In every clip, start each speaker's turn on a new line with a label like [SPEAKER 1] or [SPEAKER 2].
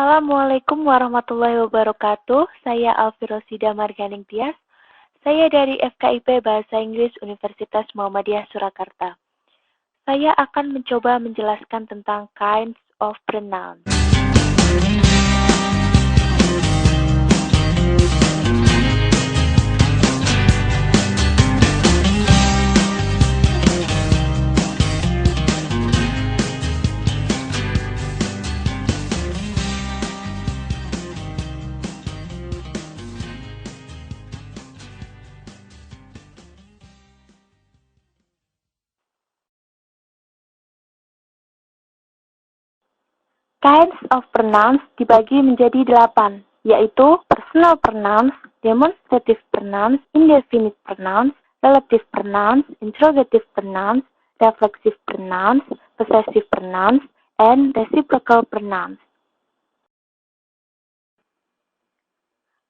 [SPEAKER 1] Assalamualaikum warahmatullahi wabarakatuh. Saya Alfirosida Marganing Tias. Saya dari FKIP Bahasa Inggris Universitas Muhammadiyah Surakarta. Saya akan mencoba menjelaskan tentang kinds of pronouns. Kinds of pronouns dibagi menjadi 8, yaitu personal pronouns, demonstrative pronouns, indefinite pronouns, relative pronouns, interrogative pronouns, reflexive pronouns, possessive pronouns, and reciprocal pronouns.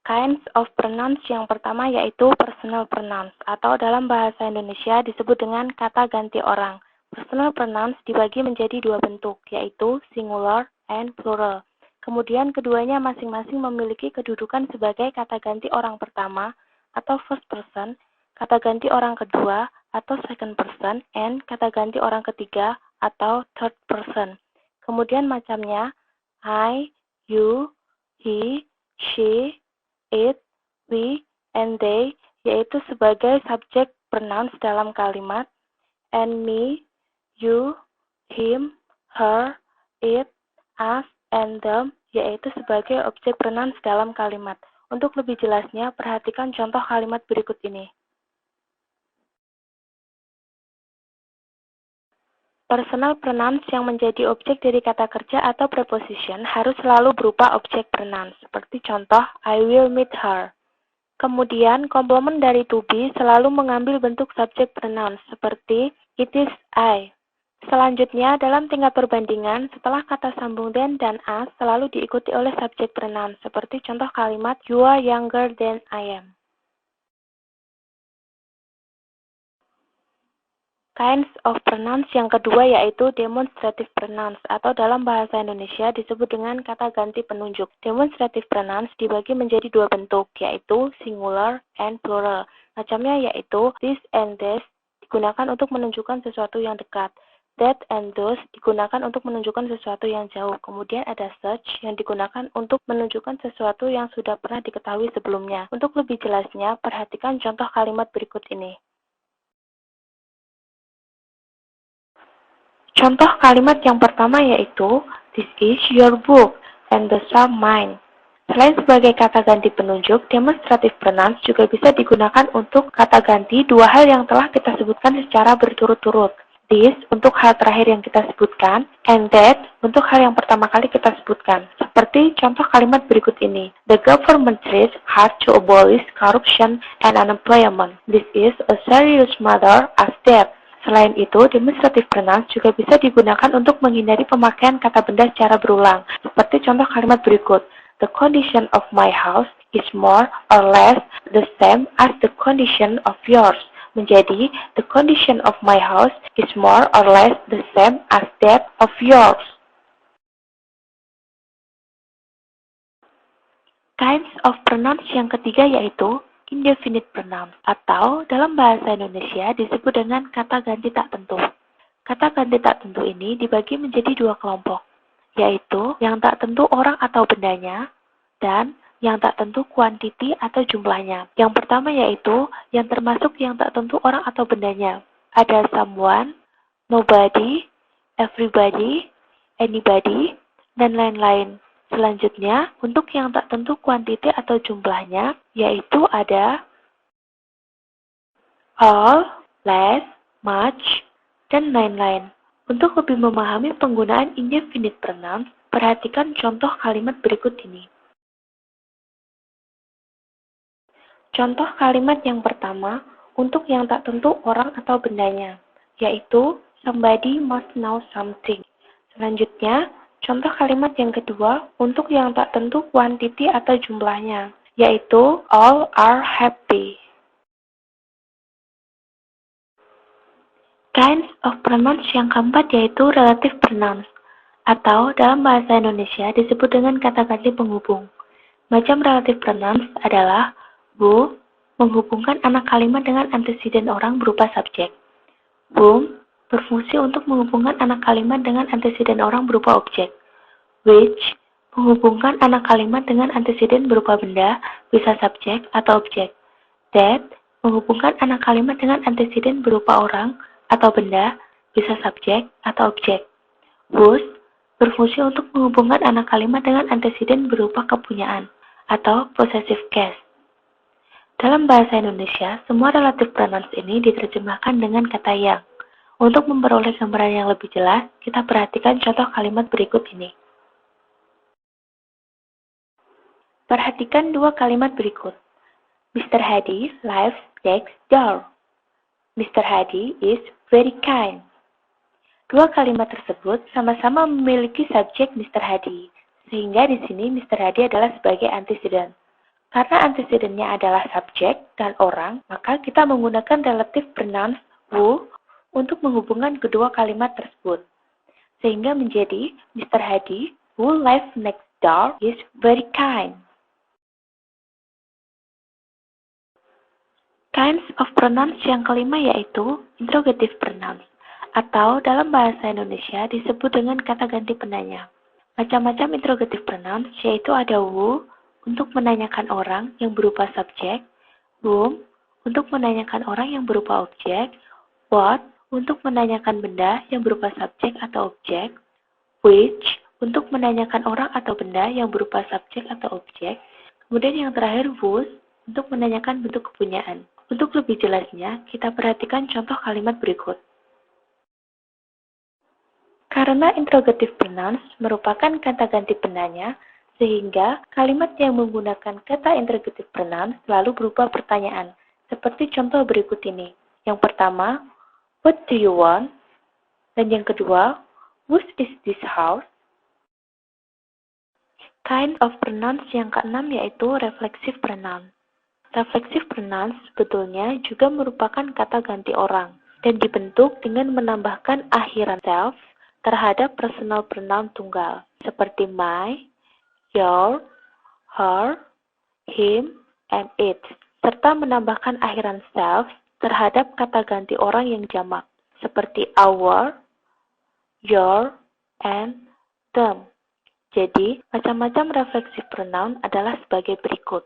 [SPEAKER 1] Kinds of pronouns yang pertama yaitu personal pronouns, atau dalam bahasa Indonesia disebut dengan kata ganti orang. Personal pronouns dibagi menjadi 2 bentuk, yaitu singular and plural. Kemudian keduanya masing-masing memiliki kedudukan sebagai kata ganti orang pertama atau first person, kata ganti orang kedua atau second person, and kata ganti orang ketiga atau third person. Kemudian macamnya I, you, he, she, it, we, and they, yaitu sebagai subjek pronouns dalam kalimat, and me, you, him, her, it, us, and them, yaitu sebagai objek pronouns dalam kalimat. Untuk lebih jelasnya, perhatikan contoh kalimat berikut ini. Personal pronouns yang menjadi objek dari kata kerja atau preposition harus selalu berupa objek pronouns, seperti contoh, I will meet her. Kemudian, komplement dari to be selalu mengambil bentuk subjek pronouns, seperti it is I. Selanjutnya, dalam tingkat perbandingan, setelah kata sambung then dan as selalu diikuti oleh subjek pronouns, seperti contoh kalimat you are younger than I am. Kinds of pronouns yang kedua yaitu demonstrative pronouns, atau dalam bahasa Indonesia disebut dengan kata ganti penunjuk. Demonstrative pronouns dibagi menjadi 2 bentuk, yaitu singular and plural. Macamnya yaitu this and this digunakan untuk menunjukkan sesuatu yang dekat. That and those digunakan untuk menunjukkan sesuatu yang jauh. Kemudian ada such yang digunakan untuk menunjukkan sesuatu yang sudah pernah diketahui sebelumnya. Untuk lebih jelasnya, perhatikan contoh kalimat berikut ini. Contoh kalimat yang pertama yaitu, this is your book and those are mine. Selain sebagai kata ganti penunjuk, demonstrative pronouns juga bisa digunakan untuk kata ganti 2 hal yang telah kita sebutkan secara berturut-turut. This untuk hal terakhir yang kita sebutkan, and that untuk hal yang pertama kali kita sebutkan. Seperti contoh kalimat berikut ini. The government tries hard to abolish corruption and unemployment. This is a serious matter as that. Selain itu, demonstrative pronouns juga bisa digunakan untuk menghindari pemakaian kata benda secara berulang. Seperti contoh kalimat berikut. The condition of my house is more or less the same as the condition of yours. Menjadi, the condition of my house is more or less the same as that of yours. Kinds of pronouns yang ketiga yaitu indefinite pronouns, atau dalam bahasa Indonesia disebut dengan kata ganti tak tentu. Kata ganti tak tentu ini dibagi menjadi 2 kelompok, yaitu yang tak tentu orang atau bendanya, dan yang tak tentu kuantiti atau jumlahnya. Yang pertama yaitu yang termasuk yang tak tentu orang atau bendanya. Ada someone, nobody, everybody, anybody, dan lain-lain. Selanjutnya, untuk yang tak tentu kuantiti atau jumlahnya, yaitu ada all, less, much, dan lain-lain. Untuk lebih memahami penggunaan indefinite pronouns, perhatikan contoh kalimat berikut ini. Contoh kalimat yang pertama untuk yang tak tentu orang atau bendanya, yaitu somebody must know something. Selanjutnya, contoh kalimat yang kedua untuk yang tak tentu kuantiti atau jumlahnya, yaitu all are happy. Kinds of pronouns yang keempat yaitu relative pronouns, atau dalam bahasa Indonesia disebut dengan kata ganti penghubung. Macam relative pronouns adalah who, menghubungkan anak kalimat dengan anteseden orang berupa subjek. Whom, berfungsi untuk menghubungkan anak kalimat dengan anteseden orang berupa objek. Which, menghubungkan anak kalimat dengan anteseden berupa benda, bisa subjek atau objek. That, menghubungkan anak kalimat dengan anteseden berupa orang atau benda, bisa subjek atau objek. Whose, berfungsi untuk menghubungkan anak kalimat dengan anteseden berupa kepunyaan atau possessive case. Dalam bahasa Indonesia, semua relative pronouns ini diterjemahkan dengan kata yang. Untuk memperoleh gambaran yang lebih jelas, kita perhatikan contoh kalimat berikut ini. Perhatikan dua kalimat berikut. Mr. Hadi lives next door. Mr. Hadi is very kind. Dua kalimat tersebut sama-sama memiliki subjek Mr. Hadi, sehingga di sini Mr. Hadi adalah sebagai antecedent. Karena antecedennya adalah subjek dan orang, maka kita menggunakan relative pronouns who untuk menghubungkan kedua kalimat tersebut. Sehingga menjadi Mr. Hadi who lives next door is very kind. Kinds of pronouns yang kelima yaitu interrogative pronouns, atau dalam bahasa Indonesia disebut dengan kata ganti penanya. Macam-macam interrogative pronouns yaitu ada who untuk menanyakan orang yang berupa subjek, whom untuk menanyakan orang yang berupa objek, what untuk menanyakan benda yang berupa subjek atau objek, which untuk menanyakan orang atau benda yang berupa subjek atau objek, kemudian yang terakhir whose untuk menanyakan bentuk kepunyaan. Untuk lebih jelasnya, kita perhatikan contoh kalimat berikut. Karena interrogative pronouns merupakan kata ganti penanya, sehingga kalimat yang menggunakan kata interrogative pronouns selalu berupa pertanyaan, seperti contoh berikut ini. Yang pertama, what do you want? Dan yang kedua, whose is this house? Kind of pronouns yang keenam yaitu reflexive pronoun. Reflexive pronouns sebetulnya juga merupakan kata ganti orang dan dibentuk dengan menambahkan akhiran self terhadap personal pronoun tunggal seperti my, your, her, him, and it, serta menambahkan akhiran self terhadap kata ganti orang yang jamak seperti our, your, and them. Jadi, macam-macam reflexive pronoun adalah sebagai berikut.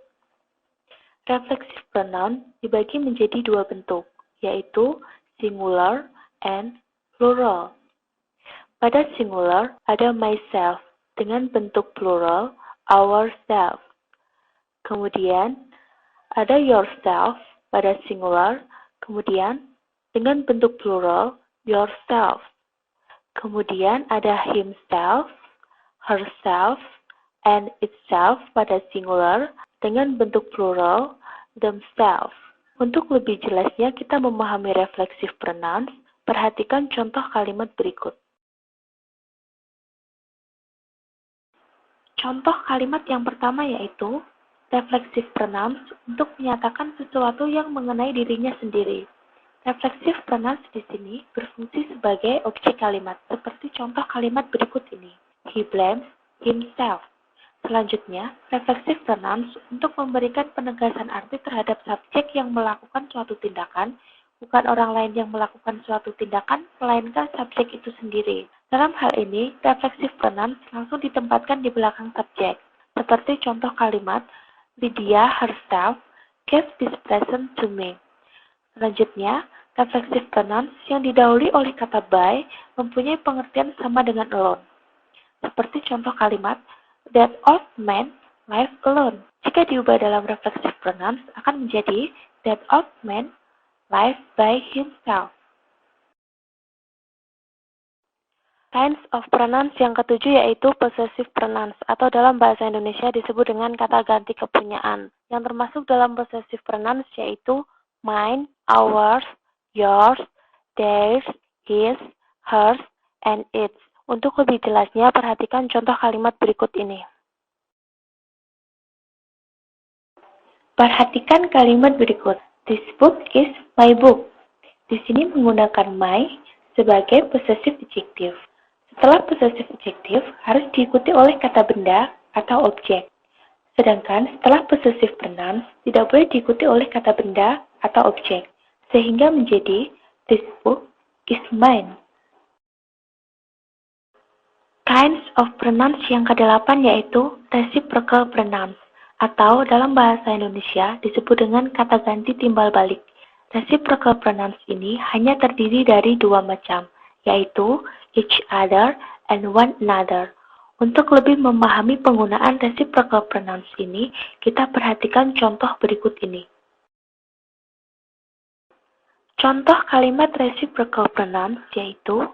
[SPEAKER 1] Reflexive pronoun dibagi menjadi dua bentuk, yaitu singular and plural. Pada singular ada myself dengan bentuk plural ourself. Kemudian ada yourself pada singular, kemudian dengan bentuk plural yourself. Kemudian ada himself, herself, and itself pada singular dengan bentuk plural themselves. Untuk lebih jelasnya kita memahami reflexive pronouns, perhatikan contoh kalimat berikut. Contoh kalimat yang pertama yaitu reflexive pronouns untuk menyatakan sesuatu yang mengenai dirinya sendiri. Reflexive pronouns di sini berfungsi sebagai objek kalimat, seperti contoh kalimat berikut ini. He blames himself. Selanjutnya, reflexive pronouns untuk memberikan penegasan arti terhadap subjek yang melakukan suatu tindakan, bukan orang lain yang melakukan suatu tindakan, melainkan subjek itu sendiri. Dalam hal ini, reflexive pronouns langsung ditempatkan di belakang subjek, seperti contoh kalimat, Lydia herself gave this present to me. Selanjutnya, reflexive pronouns yang didahului oleh kata by mempunyai pengertian sama dengan alone. Seperti contoh kalimat, that old man lives alone. Jika diubah dalam reflexive pronouns akan menjadi that old man lives by himself. Kinds of pronouns yang ketujuh yaitu possessive pronouns atau dalam bahasa Indonesia disebut dengan kata ganti kepunyaan. Yang termasuk dalam possessive pronouns yaitu mine, ours, yours, theirs, his, hers, and its. Untuk lebih jelasnya, perhatikan contoh kalimat berikut ini. Perhatikan kalimat berikut. This book is my book. Di sini menggunakan my sebagai possessive adjective. Setelah possessive adjective harus diikuti oleh kata benda atau objek. Sedangkan setelah possessive pronouns tidak boleh diikuti oleh kata benda atau objek, sehingga menjadi this book is mine. Kinds of pronouns yang ke-8 yaitu reciprocal pronouns, atau dalam bahasa Indonesia disebut dengan kata ganti timbal balik. Reciprocal pronouns ini hanya terdiri dari dua macam, yaitu each other and one another. Untuk lebih memahami penggunaan reciprocal pronouns ini, kita perhatikan contoh berikut ini. Contoh kalimat reciprocal pronouns yaitu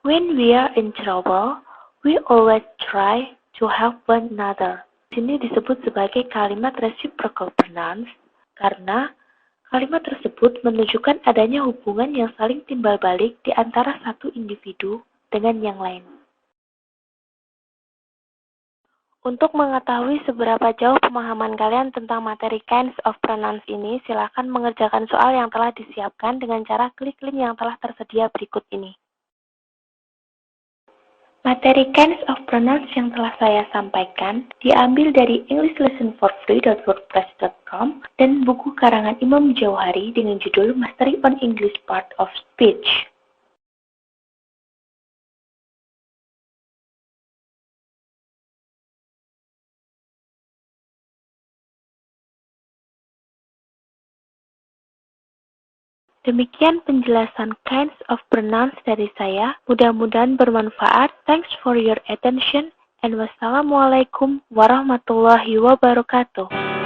[SPEAKER 1] when we are in trouble, we always try to help one another. Sini disebut sebagai kalimat reciprocal pronouns karena kalimat tersebut menunjukkan adanya hubungan yang saling timbal balik di antara satu individu dengan yang lain. Untuk mengetahui seberapa jauh pemahaman kalian tentang materi kinds of pronouns ini, silakan mengerjakan soal yang telah disiapkan dengan cara klik link yang telah tersedia berikut ini. Materi kinds of pronouns yang telah saya sampaikan diambil dari englishlessonforfree.wordpress.com dan buku karangan Imam Jauhari dengan judul Mastery on English Part of Speech. Demikian penjelasan kinds of pronouns dari saya. Mudah-mudahan bermanfaat. Thanks for your attention and wassalamualaikum warahmatullahi wabarakatuh.